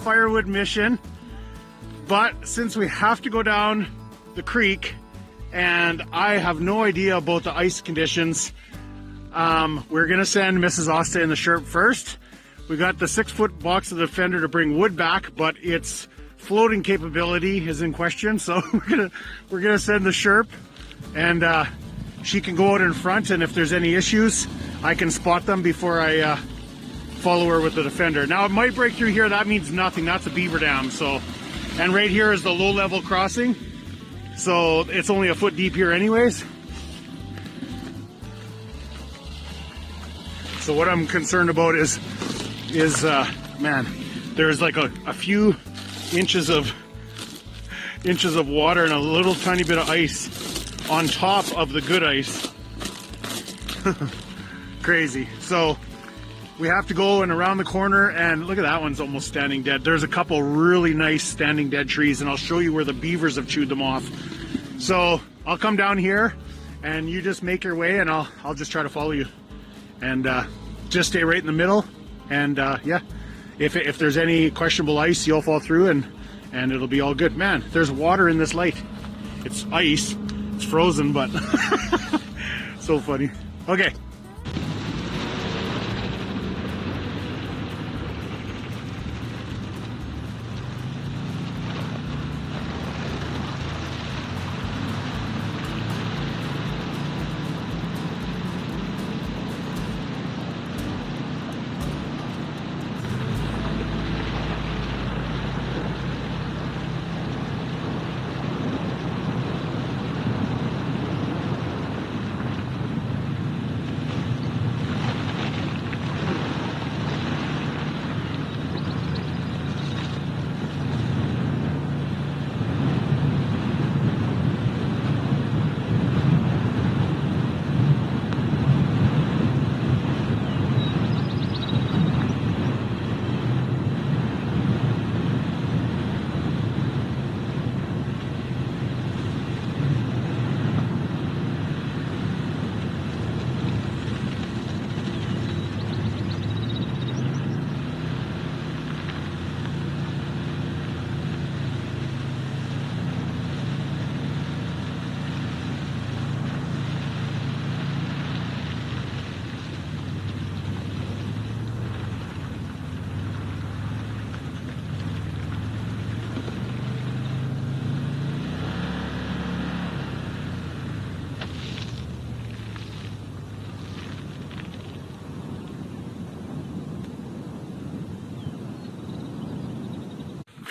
Firewood mission, but since we have to go down the creek and I have no idea about the ice conditions, we're gonna send Mrs. Asta in the Sherp first. We got the 6-foot box of the Defender to bring wood back, but its floating capability is in question, so we're gonna send the Sherp, and she can go out in front, and if there's any issues, I can spot them before I follow her with the Defender. Now it might break through here, that means nothing, that's a beaver dam. So, and right here is the low level crossing, so it's only a foot deep here anyways. So what I'm concerned about is man, there's like a few inches of water and a little tiny bit of ice on top of the good ice. Crazy. So we have to go and around the corner, and look at that one's almost standing dead. There's a couple really nice standing dead trees, and I'll show you where the beavers have chewed them off. So I'll come down here and you just make your way, and I'll just try to follow you, and just stay right in the middle, and yeah, if there's any questionable ice, you'll fall through and it'll be all good. Man, there's water in this lake. It's ice, it's frozen, but so funny. Okay.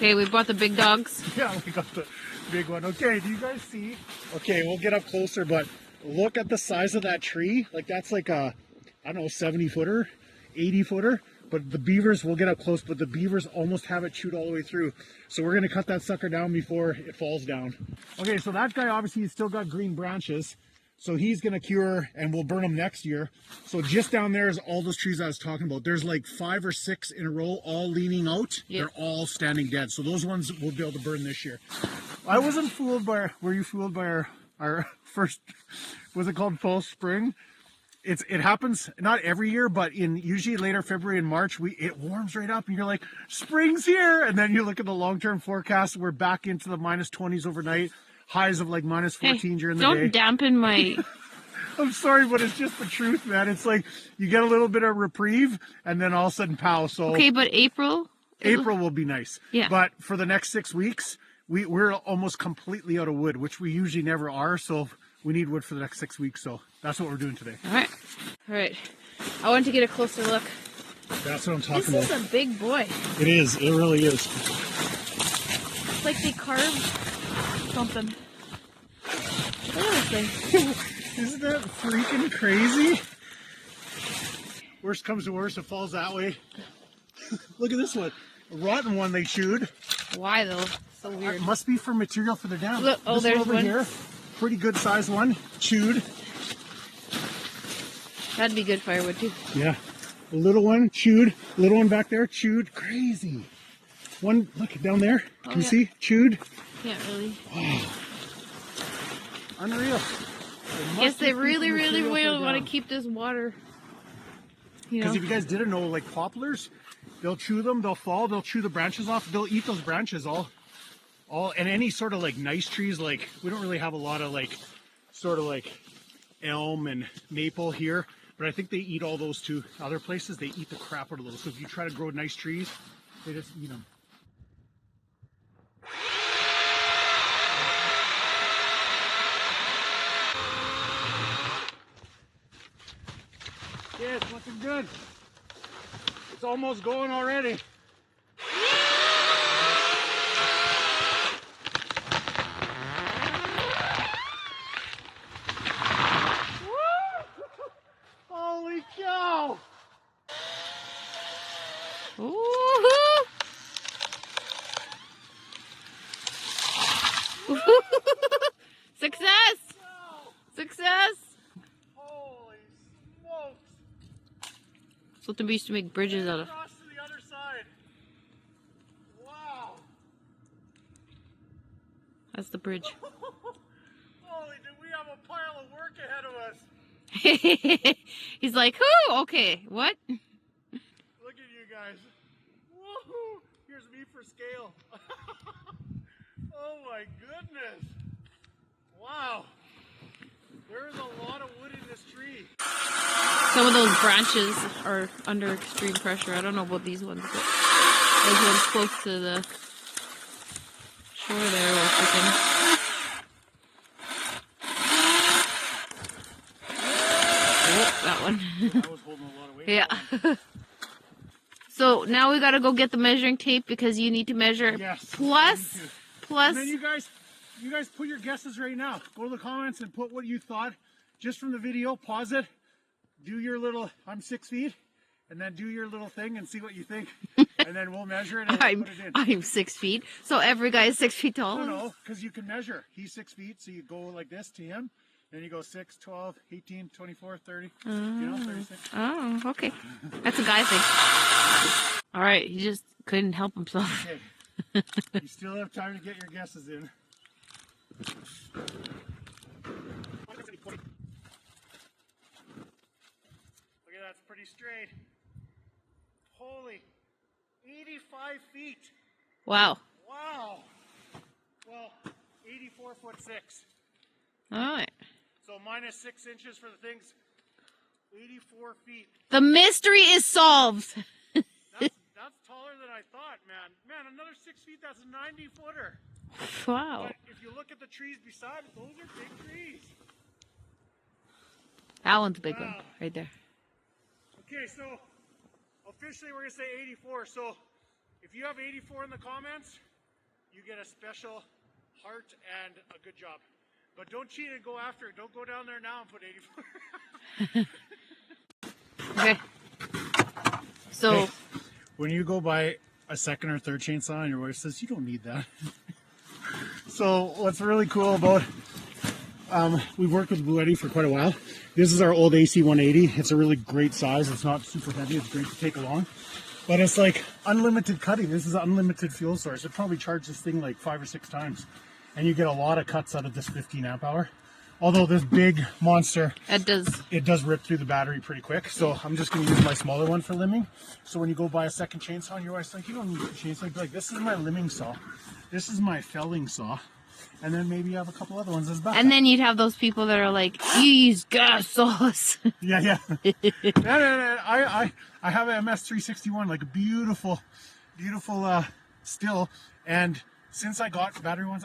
Okay, we bought the big dogs. Yeah, we got the big one. Okay, do you guys see? Okay, we'll get up closer, but look at the size of that tree. Like, that's like a, I don't know, 70 footer, 80 footer. But the beavers, we'll get up close, but the beavers almost have it chewed all the way through. So we're gonna cut that sucker down before it falls down. Okay, so that guy obviously has still got green branches. So he's gonna cure, and we'll burn them next year. So just down there is all those trees I was talking about. There's like 5 or 6 in a row, all leaning out. Yep. They're all standing dead. So those ones we'll be able to burn this year. I wasn't fooled by, were you fooled by our first, was it called fall spring? It happens not every year, but in usually later February and March, it warms right up and you're like, spring's here. And then you look at the long-term forecast, we're back into the -20s overnight. Highs of like -14 during the day. Don't dampen my... I'm sorry, but it's just the truth, man. It's like you get a little bit of reprieve and then all of a sudden, pow. So okay, but April will be nice. Yeah. But for the next 6 weeks, we're almost completely out of wood, which we usually never are. So we need wood for the next 6 weeks. So that's what we're doing today. All right. All right. I want to get a closer look. That's what I'm talking about. This is a big boy. It is. It really is. It's like they carved something. Look at this thing. Isn't that freaking crazy? Worst comes to worst, it falls that way. Look at this one. A rotten one they chewed. Why though? So weird. It must be for material for the dam. Look, oh, this there's one over one. here. Pretty good sized one. Chewed. That'd be good firewood too. Yeah. A little one chewed. Little one back there chewed. Crazy. One, look down there. Can you see? Chewed. Can't really. Oh. Unreal. Guess they really want to keep this water. Because if you guys didn't know, like poplars, they'll chew them, they'll fall, they'll chew the branches off, they'll eat those branches all, and any sort of like nice trees, like we don't really have a lot of like, sort of like elm and maple here, but I think they eat all those too. Other places, they eat the crap out of those. So if you try to grow nice trees, they just eat them. Yeah, it's looking good. It's almost going already. Holy cow! Woohoo! Success! Success! Holy smokes! That's what they used to make bridges out of. Across to the other side. Wow! That's the bridge. Holy, do we have a pile of work ahead of us? He's like, whoo, okay, what? Look at you guys. Woohoo! Here's me for scale. Oh my goodness. Wow. There is a lot of wood in this tree. Some of those branches are under extreme pressure. I don't know about these ones, but those ones close to the shore there were freaking... Oh, that one. I was holding a lot of weight. Yeah. So now we gotta go get the measuring tape because you need to measure. Yes. Plus. And then you guys put your guesses right now. Go to the comments and put what you thought just from the video. Pause it. Do your little, I'm 6 feet, and then do your little thing and see what you think. And then we'll measure it and we'll put it in. I'm 6 feet. So every guy is 6 feet tall. No, because you can measure. He's 6 feet, so you go like this to him. Then you go 6, 12, 18, 24, 30, 36. Oh, okay. That's a guy thing. All right, he just couldn't help himself. Okay. You still have time to get your guesses in. Look at that, it's pretty straight. Holy, 85 feet. Wow. Wow. Well, 84'6". All right. So minus 6 inches for the things. 84 feet. The mystery is solved. That's taller than I thought, man. Man, another 6 feet, that's a 90-footer. Wow. But if you look at the trees beside it, those are big trees. That one's a big Wow. one, right there. Okay, so officially we're going to say 84. So if you have 84 in the comments, you get a special heart and a good job. But don't cheat and go after it. Don't go down there now and put 84. Okay. So... Hey, when you go buy a second or third chainsaw and your wife says, you don't need that. So what's really cool about, we've worked with Blue Eddy for quite a while. This is our old AC 180. It's a really great size. It's not super heavy. It's great to take along. But it's like unlimited cutting. This is an unlimited fuel source. It probably charges this thing like 5 or 6 times. And you get a lot of cuts out of this 15 amp hour. Although this big monster, it does rip through the battery pretty quick. So I'm just going to use my smaller one for limbing. So when you go buy a second chainsaw and your wife's like, you don't need a chainsaw. Be like, this is my limbing saw. This is my felling saw. And then maybe you have a couple other ones as backup. And then you'd have those people that are like, you use gas saws. Yeah. I have an MS361, like a beautiful still. And since I got battery ones,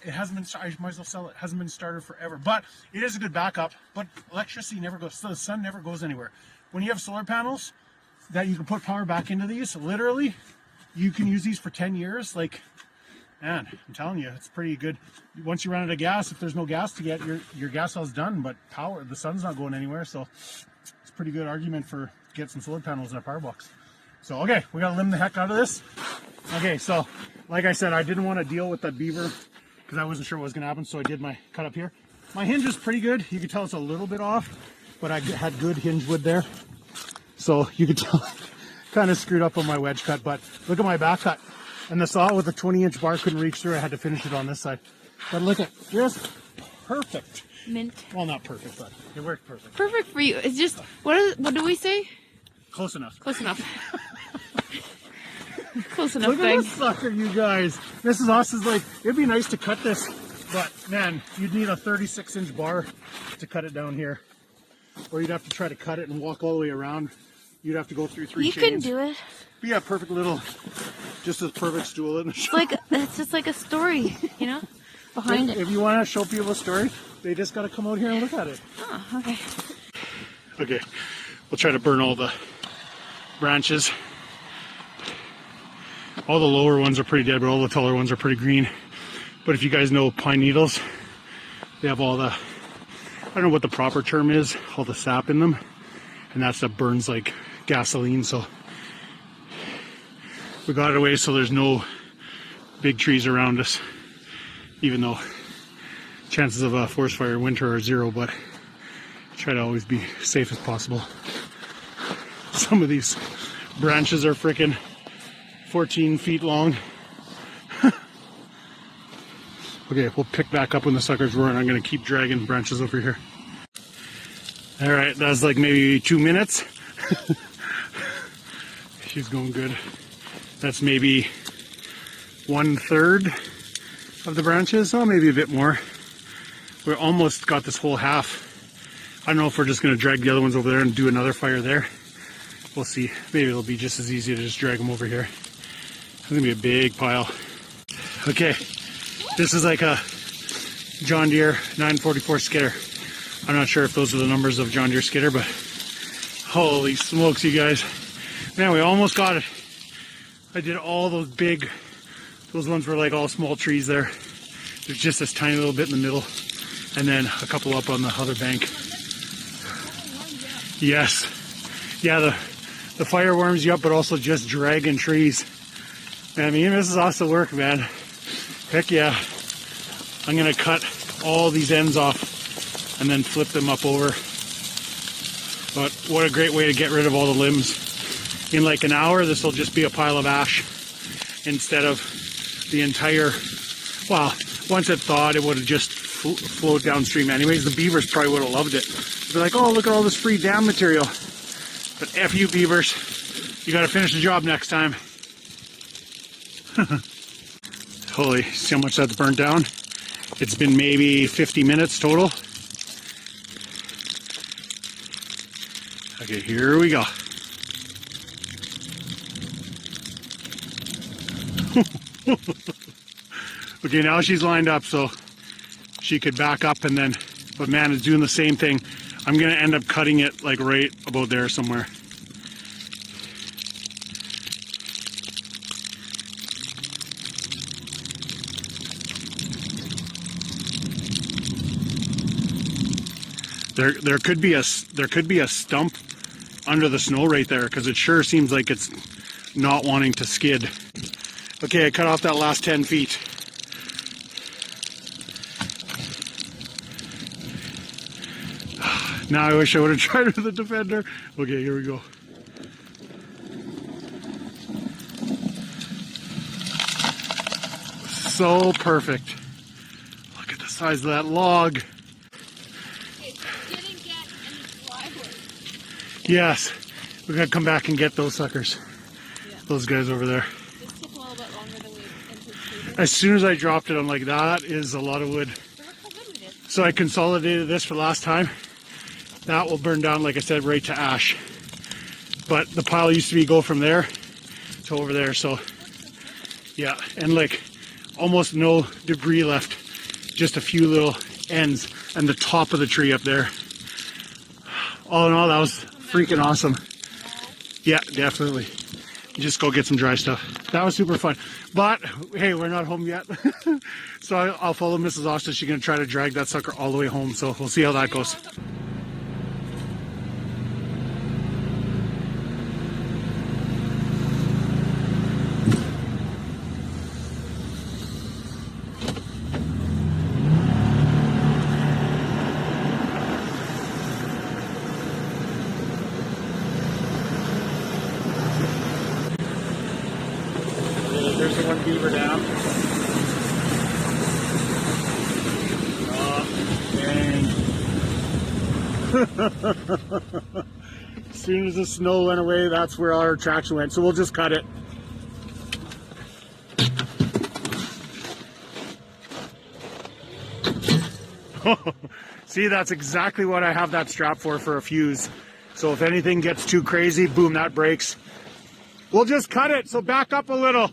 it hasn't been. I might as well sell it. It hasn't been started forever, but it is a good backup. But electricity never goes. So the sun never goes anywhere. When you have solar panels that you can put power back into these, literally, you can use these for 10 years. Like, man, I'm telling you, it's pretty good. Once you run out of gas, if there's no gas to get, your gas cell's done. But power, the sun's not going anywhere, so it's a pretty good argument for get some solar panels in a power box. So okay, we gotta limb the heck out of this. Okay, so like I said, I didn't want to deal with that beaver because I wasn't sure what was going to happen, so I did my cut up here. My hinge is pretty good. You can tell it's a little bit off, but I had good hinge wood there. So you can tell kind of screwed up on my wedge cut, but look at my back cut. And the saw with a 20-inch bar couldn't reach through. I had to finish it on this side. But look at just perfect. Mint. Well, not perfect, but it worked perfect. Perfect for you. It's just, what do we say? Close enough. Close enough. Close enough, Look at Greg. this sucker, you guys. Mrs. Austin's like, it'd be nice to cut this, but man, you'd need a 36-inch bar to cut it down here. Or you'd have to try to cut it and walk all the way around. You'd have to go through 3 You chains. can do it. But yeah, perfect little, just a perfect stool in the shop. It's just like a story, you know, behind it. If you want to show people a story, they just got to come out here and look at it. Oh, okay. Okay, we'll try to burn all the branches. All the lower ones are pretty dead, but all the taller ones are pretty green. But if you guys know pine needles, they have all the, I don't know what the proper term is, all the sap in them. And that stuff burns like gasoline, so we got it away so there's no big trees around us. Even though chances of a forest fire in winter are 0, but try to always be safe as possible. Some of these branches are freaking 14 feet long. Okay, we'll pick back up when the suckers roar, and I'm going to keep dragging branches over here. Alright, that's like maybe 2 minutes. She's going good. That's maybe 1/3 of the branches. Oh, maybe a bit more. We almost got this whole half. I don't know if we're just going to drag the other ones over there and do another fire there. We'll see. Maybe it'll be just as easy to just drag them over here. It's going to be a big pile. Okay, this is like a John Deere 944 skidder. I'm not sure if those are the numbers of John Deere skidder, but holy smokes, you guys. Man, we almost got it. I did all those big, those ones were like all small trees there. There's just this tiny little bit in the middle, and then a couple up on the other bank. Yes. Yeah, the fire warms you up, but also just dragging trees. Man, me and Mrs. Austin work, man. Heck yeah. I'm gonna cut all these ends off and then flip them up over. But what a great way to get rid of all the limbs. In like an hour, this will just be a pile of ash instead of the entire, well, once it thawed, it would have just flowed downstream anyways. The beavers probably would have loved it. They're like, oh, look at all this free dam material. But F you beavers, you gotta finish the job next time. Holy, see how much that's burnt down? It's been maybe 50 minutes total. Okay, here we go. Okay, now she's lined up so she could back up and then, but man, it's doing the same thing. I'm gonna end up cutting it like right about there somewhere. There could be a stump under the snow right there, because it sure seems like it's not wanting to skid. Okay, I cut off that last 10 feet. Now I wish I would have tried with the Defender. Okay, here we go. So perfect. Look at the size of that log. Didn't get any plywood. Yes, we're gonna come back and get those suckers. Yeah. Those guys over there. This took a little bit longer than we anticipated. As soon as I dropped it, I'm like, that is a lot of wood. So I consolidated this for last time. That will burn down, like I said, right to ash. But the pile used to go from there to over there, so yeah, and like almost no debris left, just a few little ends and the top of the tree up there. All in all, that was freaking awesome. Yeah, definitely. Just go get some dry stuff. That was super fun. But hey, we're not home yet. So I'll follow Mrs. Austin. She's gonna try to drag that sucker all the way home, so we'll see how that goes. There's the one beaver down. Oh, dang. As soon as the snow went away, that's where our traction went. So we'll just cut it. See, that's exactly what I have that strap for a fuse. So if anything gets too crazy, boom, that breaks. We'll just cut it, so back up a little.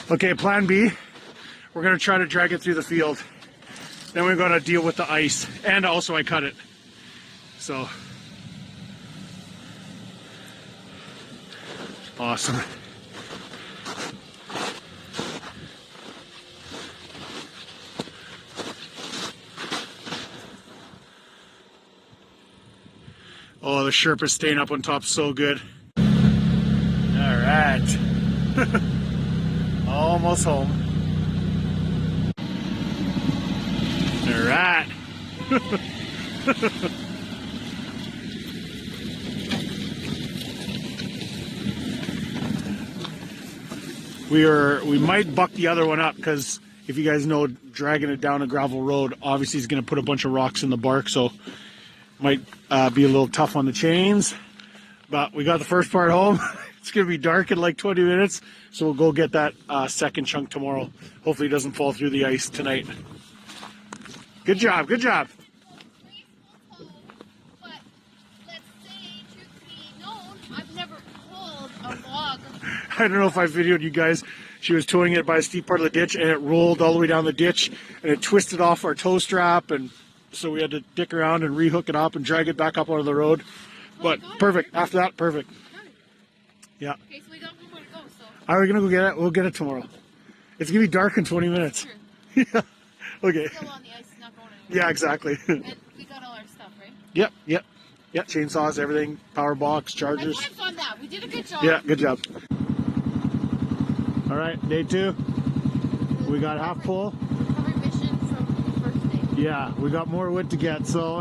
Okay, plan B. We're gonna try to drag it through the field. Then we're gonna deal with the ice. And also I cut it. So. Awesome. Oh, the Sherpa's staying up on top so good. All right. Almost home. All right. We might buck the other one up because if you guys know, dragging it down a gravel road obviously is going to put a bunch of rocks in the bark, so might be a little tough on the chains. But we got the first part home. It's going to be dark in like 20 minutes, so we'll go get that second chunk tomorrow. Hopefully it doesn't fall through the ice tonight. Good job, good job. I don't know if I videoed you guys. She was towing it by a steep part of the ditch, and it rolled all the way down the ditch, and it twisted off our tow strap, and so we had to dick around and rehook it up and drag it back up onto the road. But perfect. After that, perfect. Yeah. Okay, so we don't know where to go, so. Are we gonna go get it? We'll get it tomorrow. It's gonna be dark in 20 minutes. Sure. Yeah. Okay. Still on the ice, it's not going anywhere. Yeah, exactly. And we got all our stuff, right? Yep. Yeah, chainsaws, everything, power box, chargers. My time's on that. We did a good job. Yeah, good job. All right, day 2. We got half full. Recovery mission from the first day. Yeah, we got more wood to get. So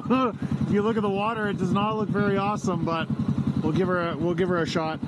if you look at the water, it does not look very awesome, but we'll give her a shot.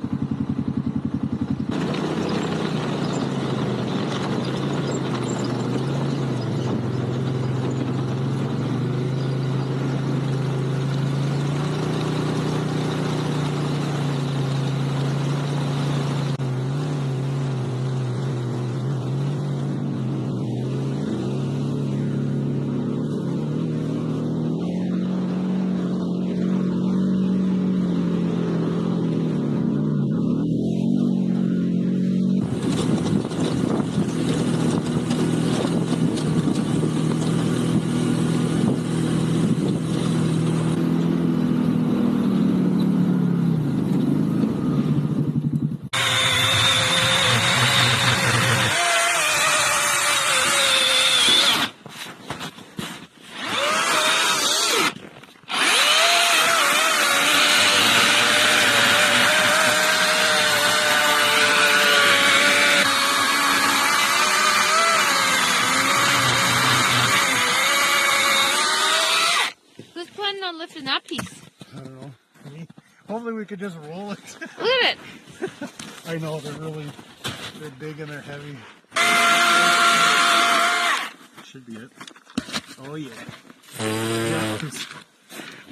Lifting that piece. I don't know. Hopefully we could just roll it. Look at it. I know, they're big and they're heavy. Should be it. Oh yeah.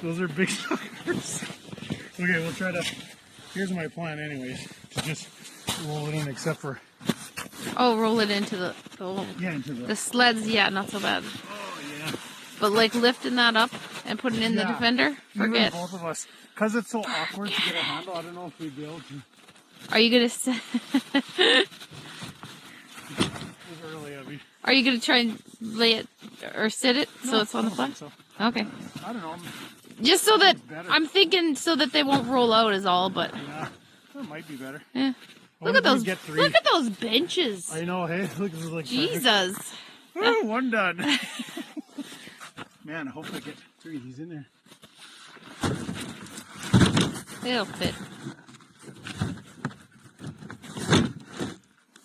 Those are big suckers. Okay, we'll try to, here's my plan anyways, to just roll it in except for. Oh, roll it into the into the sleds, yeah, not so bad. Oh yeah. But like lifting that up and putting in the Defender, forget. Even both of us, because it's so awkward to get a handle. I don't know if we'd be able to. Are you gonna? Really heavy. Are you gonna try and lay it or sit it so it's on the flat? So. Okay. I don't know. Just so that I'm thinking so that they won't roll out is all, but. Yeah, that might be better. Yeah. Look at those. Look at those benches. I know. Hey, look, this is like Jesus. Oh, one done. Man, I hope I get 3 of these in there. It'll fit.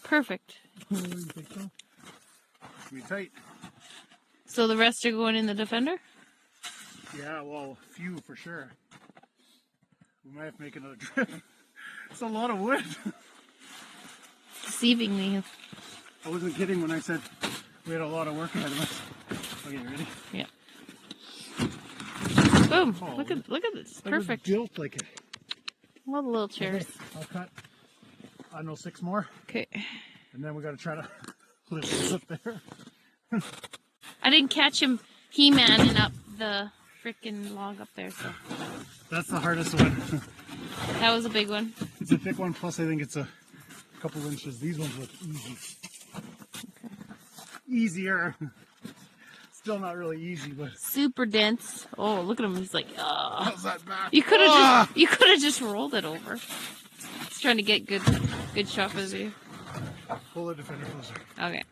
Perfect. You think so? Be tight. So the rest are going in the Defender? Yeah, well, a few for sure. We might have to make another trip. It's a lot of wood. Deceiving me. I wasn't kidding when I said we had a lot of work ahead of us. Okay, ready? Yeah. Boom! Oh, look at this. That Perfect. was built like it. All the little chairs. Okay, I'll cut. I know 6 more. Okay. And then we got to try to lift this up there. I didn't catch him He-manning up the freaking log up there, so That's the hardest one. that was a big one. It's a thick one, plus I think it's a couple inches. These ones look easy. Easier. Still not really easy, but Super dense. Oh, look at him. He's like, how's that back? you could have just rolled it over. He's trying to get good shot of you. Pull the defender closer. Okay.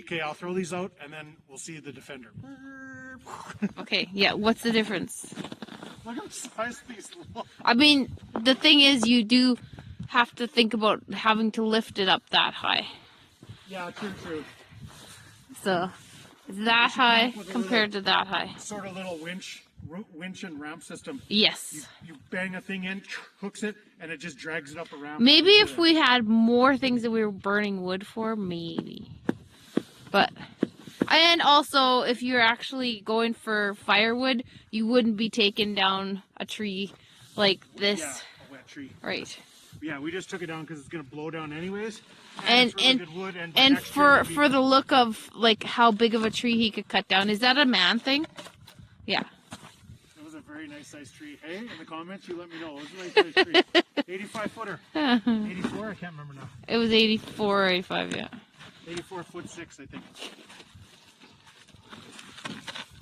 Okay, I'll throw these out and then we'll see the defender. Okay, yeah, what's the difference? Look how size these look. I mean, the thing is, you do have to think about having to lift it up that high. Yeah, true. So, it's that high compared to that high. Sort of little winch and ramp system. Yes. You bang a thing in, hooks it, and it just drags it up a ramp. Maybe if we had more things that we were burning wood for, maybe. But, and also, if you're actually going for firewood, you wouldn't be taking down a tree like this. Yeah, a wet tree. Right. Yeah, we just took it down because it's going to blow down anyways. And it's really good wood, and for the look of like how big of a tree he could cut down, is that a man thing? Yeah. It was a very nice sized tree. Hey, in the comments, you let me know. It was a nice sized tree. 85 footer. 84? I can't remember now. It was 84 or 85, yeah. 84'6", I think.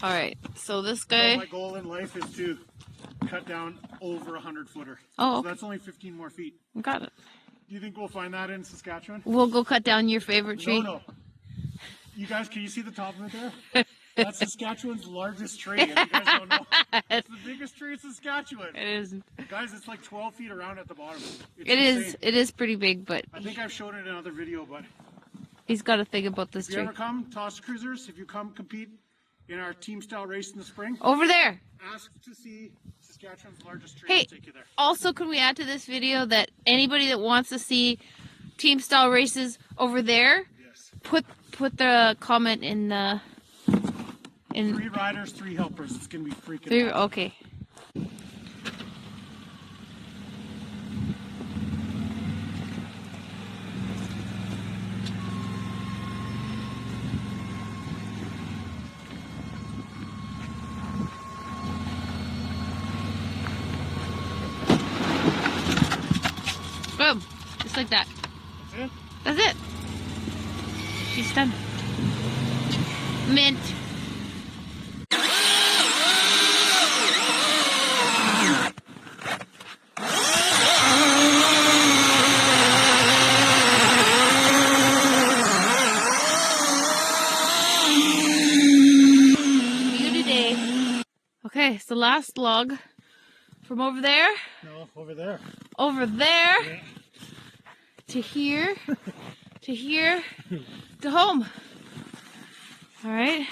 All right, so this So guy. my goal in life is to cut down over 100 footer. Oh, So that's only 15 more feet. got it. Do you think we'll find that in Saskatchewan? We'll go cut down your favorite tree. No. You guys, can you see the top of it there? That's Saskatchewan's largest tree. If you guys don't know, it's the biggest tree in Saskatchewan. It is. Guys, it's like 12 feet around at the bottom. It's It is. insane. It is pretty big, but I think I've shown it in another video, but he's got to think about this if you tree. ever come, Toss Cruisers, if you come compete in our team style race in the spring, Over there. ask to see Saskatchewan's largest tree. Hey, I'll take you there. also, can we add to this video that anybody that wants to see team style races over there, Yes. put the comment in the 3 riders, 3 helpers. It's gonna be freaking three. awesome. Okay. Boom. Just like that. That's it? That's it. She's done. Mint. Beauty day. Okay, it's the last log from over there. No, over there. Over there. Yeah. To here, to here, to home. All right.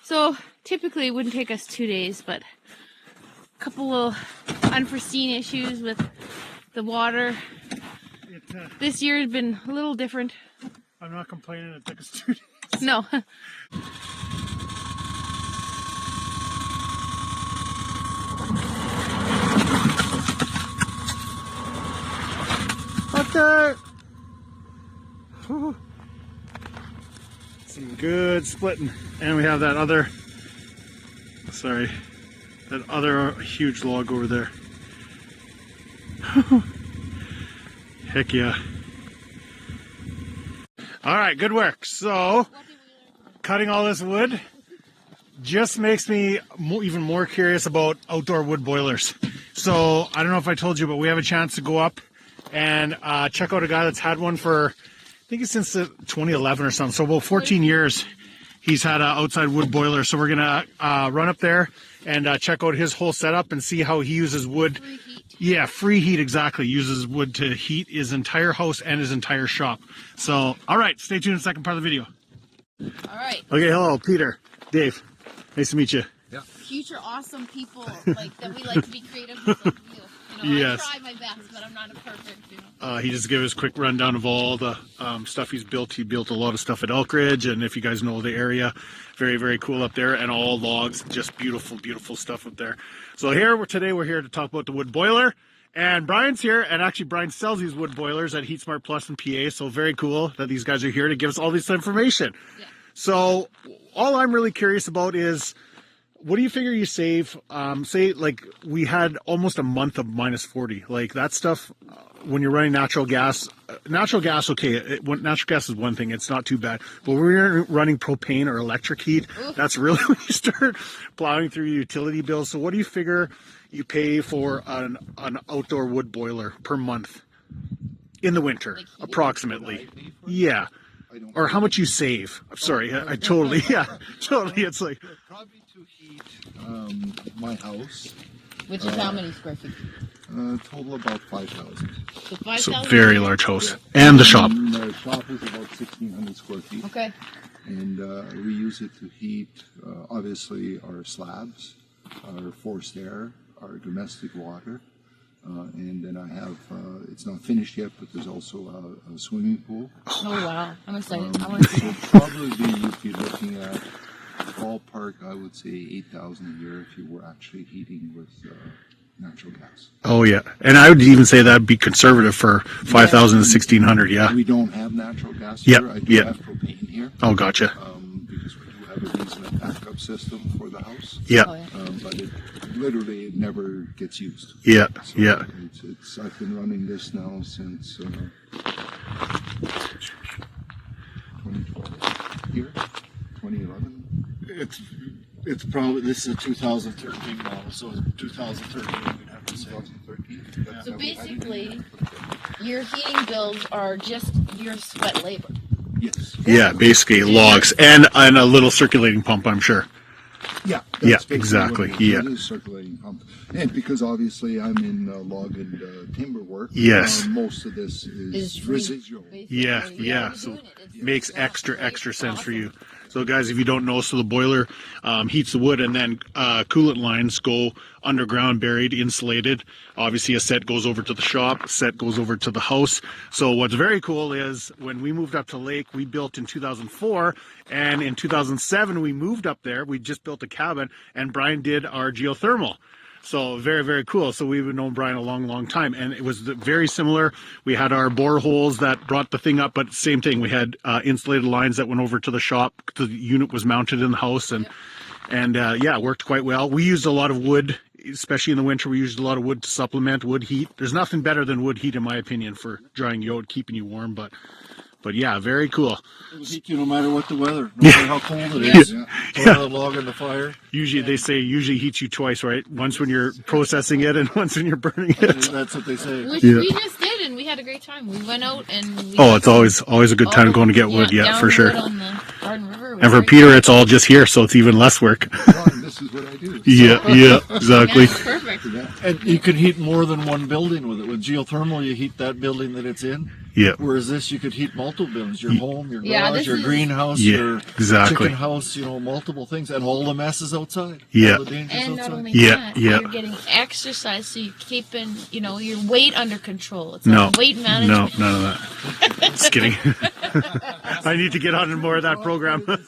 So typically it wouldn't take us 2 days, but a couple little unforeseen issues with the water. This year has been a little different. I'm not complaining. It took us 2 days. No. Okay. Some good splitting. And we have that other, that other huge log over there. Heck yeah. All right, good work. So, cutting all this wood just makes me even more curious about outdoor wood boilers. So, I don't know if I told you, but we have a chance to go up and check out a guy that's had one for, I think it's since 2011 or something. So, about 14 years he's had an outside wood boiler. So, we're going to run up there and check out his whole setup and see how he uses wood. Free heat. Yeah, free heat, exactly. Uses wood to heat his entire house and his entire shop. So, all right, stay tuned in the second part of the video. All right. Okay, hello, Peter, Dave. Nice to meet you. Yeah. Future awesome people like that. We like to be creative just like you. Yes. I try my best, but I'm not a perfect. He just gave us a quick rundown of all the stuff he's built. He built a lot of stuff at Elkridge, and if you guys know the area, very, very cool up there, and all logs, just beautiful, beautiful stuff up there. So today we're here to talk about the wood boiler, and Brian's here, and actually Brian sells these wood boilers at Heat Smart Plus in PA, so very cool that these guys are here to give us all this information. Yeah. So all I'm really curious about is, what do you figure you save? Say like we had almost a month of minus 40, like that stuff. When you're running natural gas, okay, natural gas is one thing, it's not too bad. But when you're running propane or electric heat, that's really when you start plowing through your utility bills. So what do you figure you pay for an outdoor wood boiler per month in the winter, approximately? Yeah. Or how much you save? I'm sorry, I totally, totally. It's like probably to heat my house. Which is how many square feet? Total about 5,000. So 5,000. so very large house, and the shop. And the shop is about 1,600 square feet. Okay. And we use it to heat, obviously, our slabs, our forced air, our domestic water. And then I have, it's not finished yet, but there's also a swimming pool. Oh, wow. I'm excited. I want to see So probably you'd be looking at ballpark, I would say 8,000 a year if you were actually heating with natural gas. Oh yeah, and I would even say that'd be conservative for 5,000 to 1,600. Yeah. We don't have natural gas Yep, here. I do yep. have propane here. Oh, gotcha. Because we do have a decent backup system for the house. Yeah. Oh, yeah. But it never gets used. Yeah. So Yeah. It's I've been running this now since 2012 here, 2011. It's probably, this is a 2013 model, so 2013 we'd have to say. 2013. So basically, your heating bills are just your sweat labor. Yes. Yeah. Basically, logs and a little circulating pump, I'm sure. Yeah. Yeah, basically exactly, what it is. yeah. It is circulating pump, and because obviously I'm in log and timber work. Yes. Most of this is free. residual. Basically. Yeah. You're Yeah. already So doing it. It's makes not extra like sense for awesome. you. So guys, if you don't know, so the boiler heats the wood, and then coolant lines go underground, buried, insulated. Obviously a set goes over to the shop, a set goes over to the house. So what's very cool is when we moved up to Lake, we built in 2004, and in 2007 we moved up there. We just built a cabin, and Brian did our geothermal. So very, very cool. So we've known Brian a long, long time, and it was very similar. We had our boreholes that brought the thing up, but same thing. We had insulated lines that went over to the shop. The unit was mounted in the house, and yeah, it worked quite well. We used a lot of wood, especially in the winter. We used a lot of wood to supplement wood heat. There's nothing better than wood heat, in my opinion, for drying you out, keeping you warm. But yeah, very cool. It'll heat you no matter what the weather, no matter how cold it is. Yeah. Throw the log in the fire. Usually they say heats you twice, right? Once when you're processing it, and once when you're burning it. That's what they say. Which Yeah. we just did, and we had a great time. We went out and we Oh, it's always a good time going to get wood. Yeah, down for the sure. wood on the Garden River. And for Peter, it's all just here, so it's even less work. Fine, this is what I do. Yeah, exactly. Yeah, perfect. And you can heat more than one building with it. With geothermal, you heat that building that it's in. Yeah. Whereas this, you could heat multiple buildings. Your home, your Yeah, garage, this your is- greenhouse, Yeah, your exactly. chicken house, multiple things. And all the messes outside. Yeah. All the dangers And not outside. only Yeah, that, yeah. you're getting exercise, so you're keeping, your weight under control. It's No, like weight no, management. none of that. Just kidding. I need to get on more of that program. I'm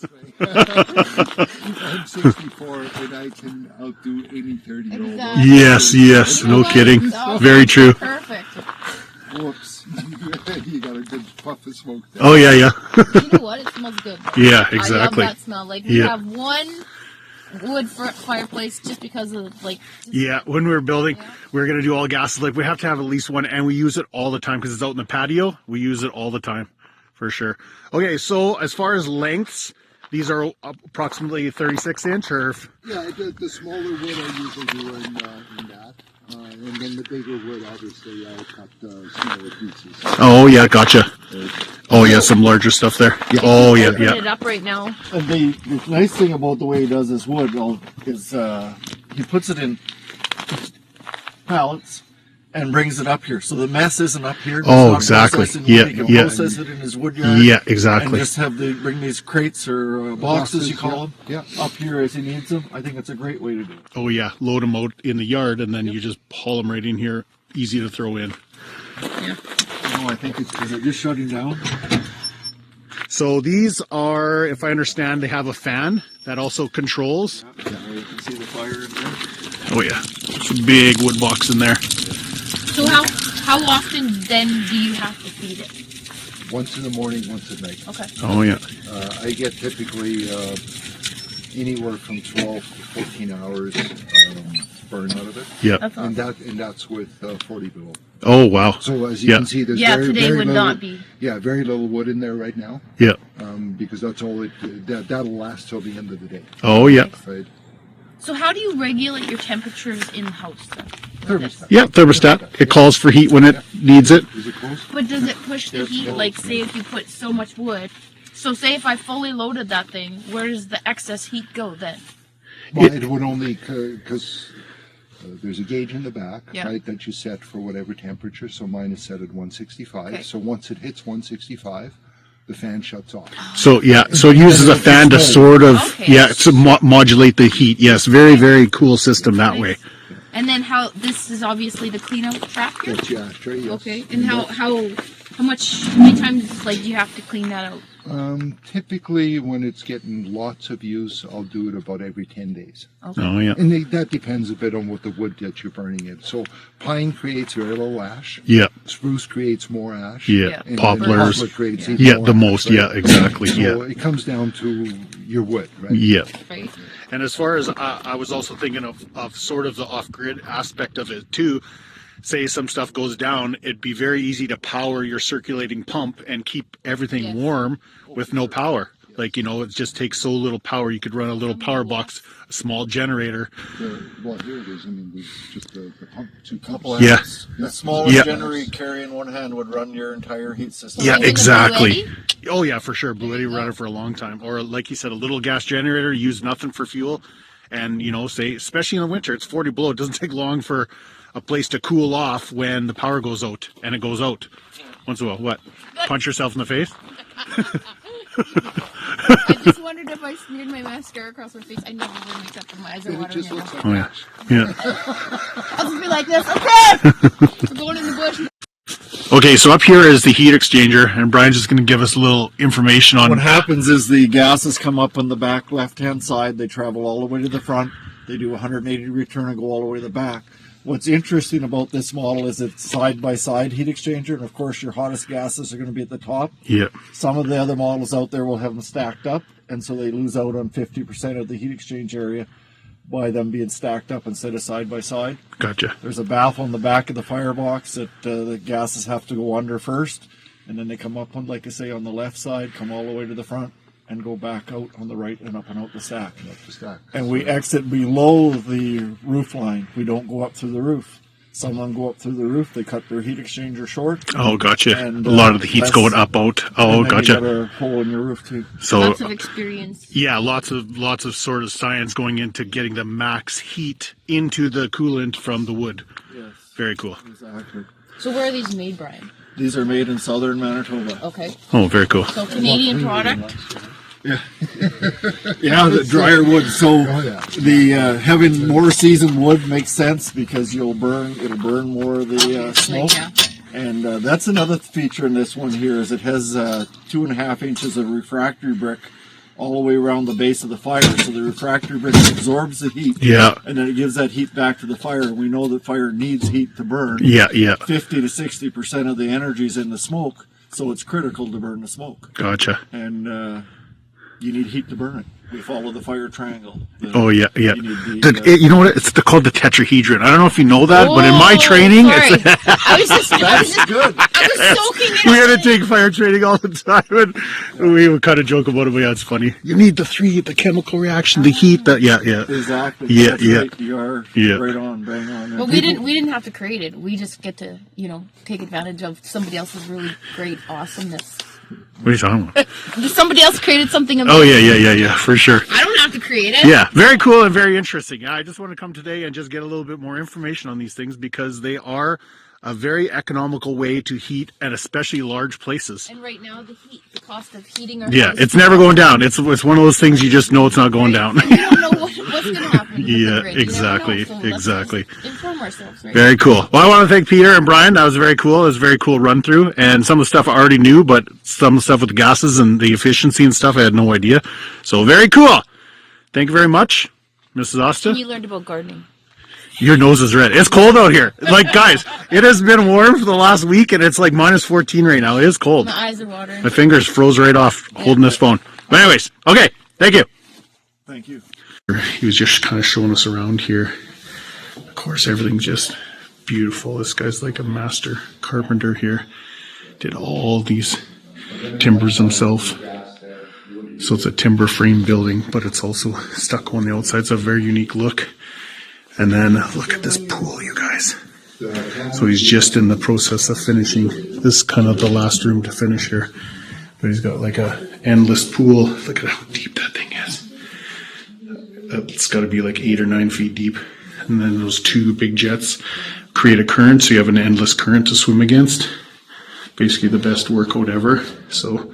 64 and I can outdo any 30-year-old. Exactly. Yes, no kidding. So, Very true. Perfect. Whoops. You got a good puff of smoke there. Oh yeah. You know what? It smells good. Yeah, I exactly. love that smell. Like we Yeah. have one wood fireplace just because of Yeah, when we were building, we were gonna do all gas. Like we have to have at least one, and we use it all the time because it's out in the patio. We use it all the time for sure. Okay, so as far as lengths, these are approximately 36 inch or... Yeah, the smaller wood I usually do in that. And then the bigger wood, obviously, I'll cut smaller pieces. Oh, yeah, gotcha. Oh, yeah, some larger stuff there. Yeah. Oh, yeah, Put it yeah. up right now. And the nice thing about the way he does his wood is he puts it in pallets and brings it up here, so the mess isn't up here. It's Oh, not exactly. processing wood. Yeah, He can yeah. process it in his wood yard. Yeah, And exactly. just bring these crates or boxes, you call them, Yeah. up here as he needs them. I think it's a great way to do it. Oh, yeah, load them out in the yard, and then you just haul them right in here. Easy to throw in. Yeah. No, I think is it just shutting down? So these are, if I understand, they have a fan that also controls. Yeah, you can see the fire in there. Oh, yeah. It's a big wood box in there. So how often then do you have to feed it? Once in the morning, once at night. Okay. Oh, yeah. I get typically anywhere from 12 to 14 hours burn out of it. Yeah. That's And awesome. that's with 40 below. Oh, wow. So as you Yeah. can see, there's Yeah, very, today very would little, not be. Yeah, very little wood in there right now, Yeah. because that's all that'll last till the end of the day. Oh, yeah. Right? So how do you regulate your temperatures in the house then? with this? Thermostat. Yeah, thermostat. It calls for heat when it needs it. Is it close? But does it push the Yes, heat? no. Like, say if you put so much wood. So say if I fully loaded that thing, where does the excess heat go then? Well, it would only because there's a gauge in the back, Yeah. right, that you set for whatever temperature. So mine is set at 165. Okay. So once it hits 165, the fan shuts off. So, yeah, so it uses a fan to sort of, Okay. yeah, to modulate the heat. Yes, very, very cool system that way. And then this is obviously the clean out trap here? That's your ashtray, yes. Okay. And how many times like do you have to clean that out? Typically, when it's getting lots of use, I'll do it about every 10 days. Okay. Oh, yeah. And that depends a bit on what the wood that you're burning in. So pine creates very little ash. Yeah. Spruce creates more ash. Yeah. And then Poplars. poplar creates Yeah. even Yeah, more the ash, most. right? Yeah, exactly. So Yeah. it comes down to your wood, right? Yeah. Right. And as far as I was also thinking of sort of the off-grid aspect of it too. Say some stuff goes down, it'd be very easy to power your circulating pump and keep everything Yes. warm with no power. Like, you know, it just takes so little power. You could run a little power box, a small generator. Well, here it is. I mean, there's just the pump, two Couple pumps. Yeah. amps. The smallest Yeah. generator you carry in one hand would run your entire heat system. Yeah, Even the exactly. Blue Oh yeah, for sure. Blue There Eddy you go. run it for a long time. Or like you said, a little gas generator, use nothing for fuel. And, you know, say, especially in the winter, it's 40 below. It doesn't take long for a place to cool off when the power goes out. And it goes out. Once in a while. What? Punch yourself in the face? I just wondered if I smeared my mascara across my face. I never would except for my eyes are And it watering. just looks like Oh yeah. ash. Yeah. I'll just be like this. Okay, we're going in the bush. Okay, so up here is the heat exchanger, and Brian's just going to give us a little information on. What happens is the gases come up on the back left-hand side. They travel all the way to the front. They do a 180-degree turn and go all the way to the back. What's interesting about this model is it's side-by-side heat exchanger, and of course your hottest gases are going to be at the top. Yeah. Some of the other models out there will have them stacked up, and so they lose out on 50% of the heat exchange area by them being stacked up instead of side-by-side. Gotcha. There's a baffle on the back of the firebox that the gases have to go under first, and then they come up on, like I say, on the left side, come all the way to the front, and go back out on the right and up and out the stack. Up the stack. And we exit below the roof line. We don't go up through the roof. Some of them go up through the roof. They cut their heat exchanger short. Oh, gotcha. And, a lot of the heat's that's- going up out. Oh, and then gotcha. You got a hole in your roof too. So Lots of experience. yeah, lots of sort of science going into getting the max heat into the coolant from the wood. Yes, Very cool. exactly. So where are these made, Brian? These are made in southern Manitoba. Okay. Oh, very cool. So Canadian product. Yeah, the drier wood. So Oh, yeah. the having more seasoned wood makes sense because it'll burn more of the smoke. Yeah. And that's another feature in this one here is it has 2.5 inches of refractory brick all the way around the base of the fire. So the refractory brick absorbs the heat. Yeah. And then it gives that heat back to the fire. And we know that fire needs heat to burn. Yeah, yeah. 50 to 60% of the energy is in the smoke. So it's critical to burn the smoke. Gotcha. And you need heat to burn it. We follow the fire triangle. Oh yeah, yeah. You need the, You know what? It's called the tetrahedron. I don't know if you know that, but in my Oh, training, sorry. it's I was just That's good. I was soaking it We had to up. take fire training all the time, and we would kind of joke about it, but yeah, it's funny. You need the chemical reaction, the heat, yeah. Exactly. Yeah, That's yeah. right. You are Yeah. right on, bang on. But we didn't have to create it. We just get to, take advantage of somebody else's really great awesomeness. What are you talking about? Somebody else created something amazing. Oh, yeah, for sure. I don't have to create it. Yeah, very cool and very interesting. I just want to come today and just get a little bit more information on these things because they are a very economical way to heat and especially large places. And right now, the cost of heating our Yeah, house it's never going down. It's one of those things you just know it's not going down. And we don't know what's going to happen. With Yeah, the grid. You never exactly, know, so let's exactly. just inform ourselves. Right? Very cool. Well, I want to thank Peter and Brian. That was very cool. It was a very cool run through. And some of the stuff I already knew, but some of the stuff with the gases and the efficiency and stuff, I had no idea. So very cool. Thank you very much, Mrs. Asta. You learned about gardening. Your nose is red. It's cold out here. Like, guys, it has been warm for the last week, and it's like minus 14 right now. It is cold. My eyes are watering. My fingers froze right off holding this phone. But anyways, okay. Thank you. Thank you. He was just kind of showing us around here. Of course, everything's just beautiful. This guy's like a master carpenter here. Did all these timbers himself. So it's a timber frame building, but it's also stucco on the outside. It's a very unique look. And then look at this pool, you guys. So he's just in the process of finishing. This is kind of the last room to finish here. But he's got like a endless pool. Look at how deep that thing is. It's got to be like 8 or 9 feet deep. And then those 2 big jets create a current, so you have an endless current to swim against. Basically the best workout ever. So,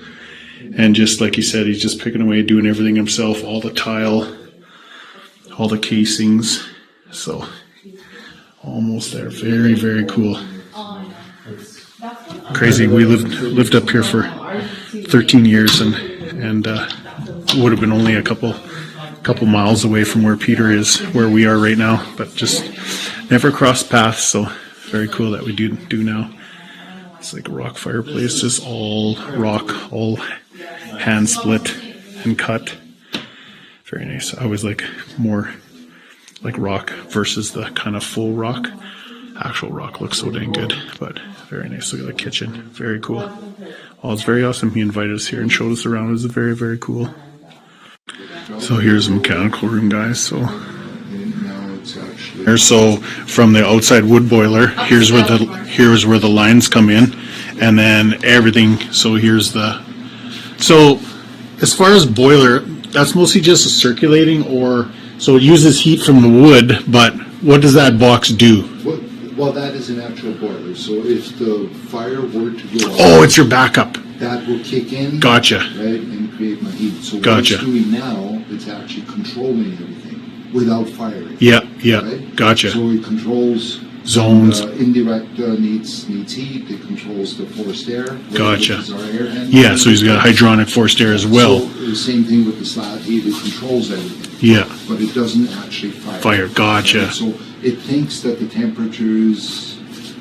and just like he said, he's just picking away, doing everything himself, all the tile, all the casings. So, almost there. Very, very cool. Crazy. We lived up here for 13 years and would have been only a couple miles away from where Peter is, where we are right now, but just never crossed paths. So very cool that we do now. It's like a rock fireplace, just all rock, all hand split and cut. Very nice. I always like more like rock versus the kind of full rock. Actual rock looks so dang good, but very nice. Look at the kitchen. Very cool. Oh, it's very awesome. He invited us here and showed us around. It was very, very cool. So here's the mechanical room, guys. So from the outside wood boiler, here's where the lines come in, and then everything. So here's so as far as boiler, that's mostly just a circulating, or so it uses heat from the wood. But what does that box do? Well, that is an actual boiler. So if the fire were to go Oh, it's your backup. that will kick in. Gotcha. Right, and create my heat. So what Gotcha. it's doing now, it's actually controlling everything without firing. Yeah. Right? Gotcha. So it controls Zones. Indirect needs heat. It controls the forced air. right, Gotcha. Which is our air handling. Yeah, so he's got hydronic forced air as well. So the same thing with the slab heat. It controls everything. Yeah. But it doesn't actually fire. Fire, gotcha. So it thinks that the temperature is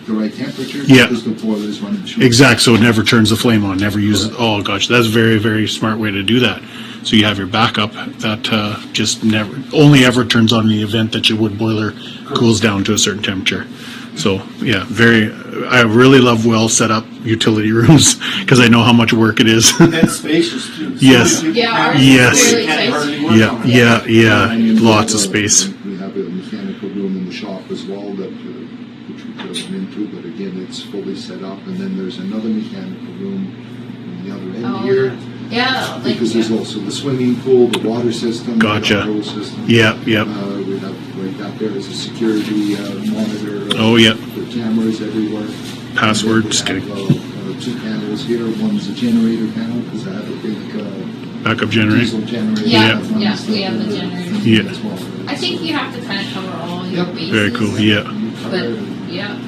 the right temperature Yeah. because the boiler is running short. Exact. So it never turns the flame on. Never uses. Oh gosh, that's a very, very smart way to do that. So you have your backup that just only ever turns on in the event that your wood boiler cools down to a certain temperature. So yeah, I really love well set up utility rooms because I know how much work it is. And spacious too. Yes. Yeah, ours Yes. is really nice. Yeah. Lots of space. We have a mechanical room in the shop as well that which we could have been into, but again, it's fully set up. And then there's another mechanical room on the other end here. Yeah, Because there's also the swimming pool, the water system, Gotcha. the RO system. Yeah. We have right back there is a security monitor. Oh, yeah. The cameras everywhere. Password, And just then we have 2 panels here. One's a generator panel because I have a big Backup generator. diesel generator. Yeah, that runs yeah, we have the generator. Yeah. as well. I think you have to kind of cover all your Yep. bases. Very cool. Yeah. But yeah,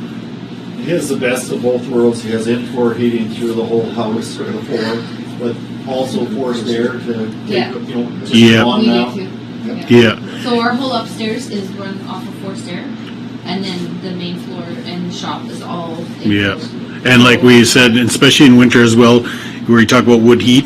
He has the best of both worlds. He has in-floor heating through the whole house or the floor, but also forced air to Yeah. just Yeah. on we now. do too. Yeah. So our whole upstairs is run off of forced air, and then the main floor and shop is all. Yeah. And like we said, especially in winter as well, where you talk about wood heat,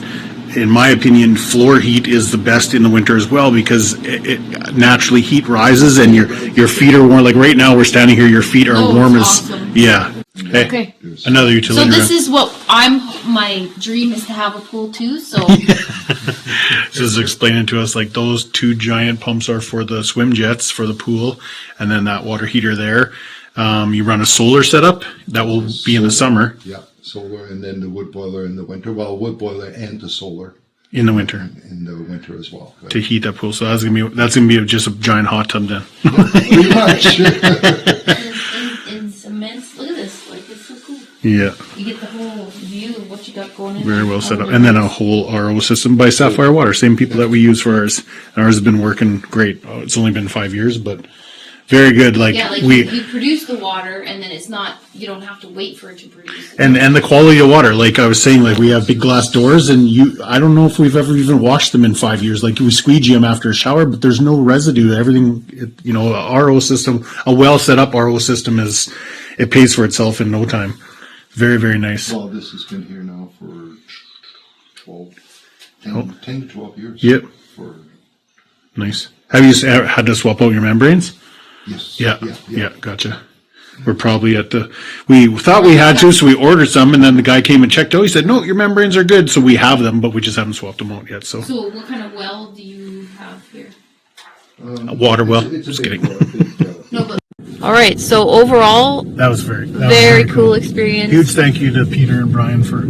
in my opinion, floor heat is the best in the winter as well because it naturally heat rises and your feet are warm. Like right now, we're standing here, your feet are Oh, warm it's as awesome. yeah. Hey, Okay. another So utility this room. is what my dream is to have a pool too. So This is explaining to us like those two giant pumps are for the swim jets for the pool, and then that water heater there. You run a solar setup that will be in the summer, Yeah, solar, and then the wood boiler in the winter. Well, wood boiler and the solar in the winter in the winter as well. to heat that pool. So that's gonna be just a giant hot tub then. Pretty much. and cements. Look at this. Like it's so cool. Yeah, You get the whole view of what you got going in. very there. well set Oh, up. my And then a goodness. whole RO system by Sapphire Water, same people that we use for ours. And ours has been working great. Oh, it's only been 5 years, but very good. Like, Yeah, like we. you produce the water, and then it's not. You don't have to wait for it to produce. And the quality of water, like I was saying, like we have big glass doors, and I don't know if we've ever even washed them in 5 years. Like we squeegee them after a shower, but there's no residue. Everything, a RO system, a well set up RO system it pays for itself in no time. Very, very nice. Well, this has been here now for 10 to 12 years. Yep. For, Nice. Have you had to swap out your membranes? yes. Yeah, gotcha. We're probably we thought we had to, so we ordered some, and then the guy came and checked out. He said, no, your membranes are good, so we have them, but we just haven't swapped them out yet. So, So what kind of well do you have here? a water well. It's a Just big kidding. well, big, No, but all right. So overall, That was very cool experience. Huge thank you to Peter and Brian for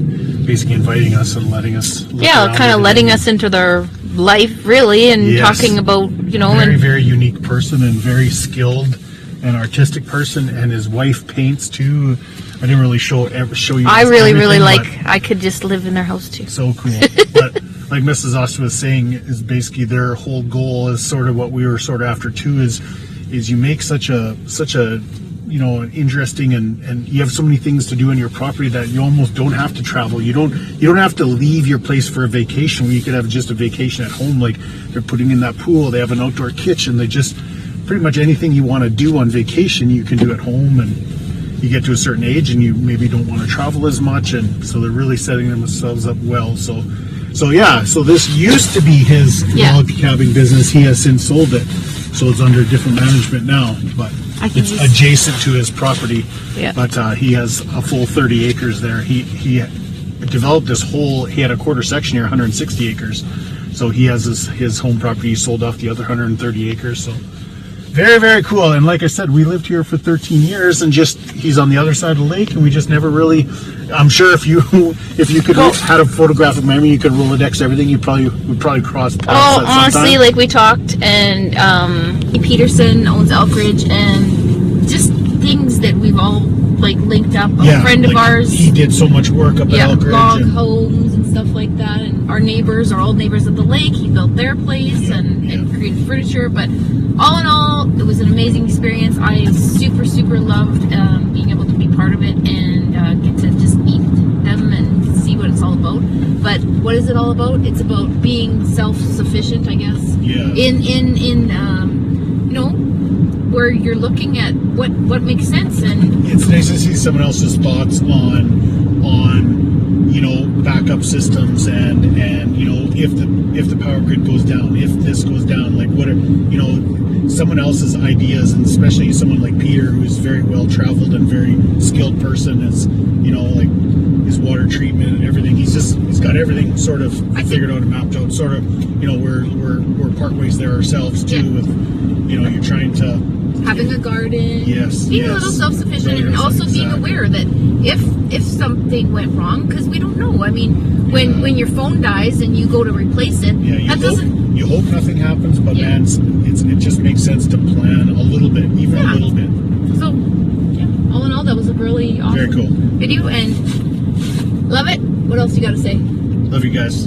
basically inviting us and letting us. Look Yeah, around kind of everything. letting us into their life, really, and Yes. talking about Very, and very unique person and very skilled and artistic person, and his wife paints too. I didn't really show you. I really, really everything, like. I could just live in their house too. but so cool. But like Mrs. Austin was saying, is basically their whole goal is sort of what we were sort of after too. Is you make such a an interesting and you have so many things to do in your property that you almost don't have to travel. You don't have to leave your place for a vacation where you could have just a vacation at home. Like they're putting in that pool, they have an outdoor kitchen, they just pretty much anything you want to do on vacation you can do at home, and you get to a certain age and you maybe don't want to travel as much, and so they're really setting themselves up well. So this used to be his log cabin business. He has since sold it, so it's under different management now, but it's adjacent to his property. Yeah. But he has a full 30 acres there. He developed this whole. He had a quarter section here, 160 acres. So he has his home property. He sold off the other 130 acres. So very, very cool. And like I said, we lived here for 13 years, and he's on the other side of the lake, and we just never really. I'm sure if you could had a photographic memory, you could Rolodex everything. You would probably cross paths. Oh, at some honestly, time. like we talked, and Peterson owns Elkridge, and just things that we've all like linked up. A friend of like, ours, he did so much work up at Elkridge. log and- homes and stuff like that. And our old neighbors at the lake, he built their place and created furniture. But all in all, it was an amazing experience. I super, super loved being able to be part of it and get to just meet them and see what it's all about. But what is it all about? It's about being self-sufficient, I guess. Yeah. Where you're looking at what makes sense, and It's nice to see someone else's thoughts on backup systems and if the power grid goes down, if this goes down, like what are someone else's ideas, and especially someone like Peter, who's very well traveled and very skilled person, is like his water treatment and everything. He's got everything sort of figured out and mapped out. Sort of, we're part ways there ourselves too. With you're trying to having a garden, Yes, being a yes. little self-sufficient, and Yes, also being exactly. aware that if something went wrong, because we don't know. I mean, when your phone dies and you go to replace it, you hope nothing happens, but man, it just makes sense to plan a little bit, even a little bit. So, all in all, that was a really awesome Very cool. video, and love it. What else you got to say? Love you guys.